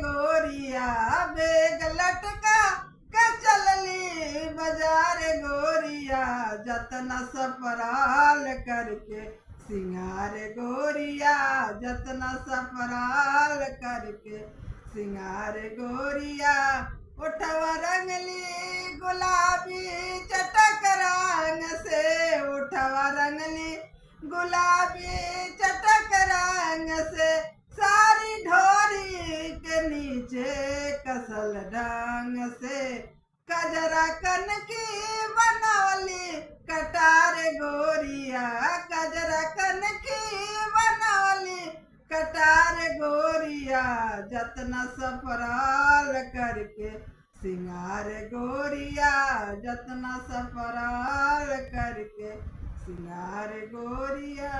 गोरिया बेग लटका के चलली बाजार गोरिया जतना सफराल करके सिंगार गोरिया जतना सफराल करके सिंगार गोरिया उठवा रंगली गुलाबी चटक रंग से उठवा रंगली गुलाबी चटक रंग से सारी ढोरी के नीचे कसल ढंग से कजरा कनकी बनवली कटार गोरिया कजरा कनकी बनवली कटार गोरिया जतना सफराल करके सिंगार गोरिया जतना सफराल करके सिंगार गोरिया।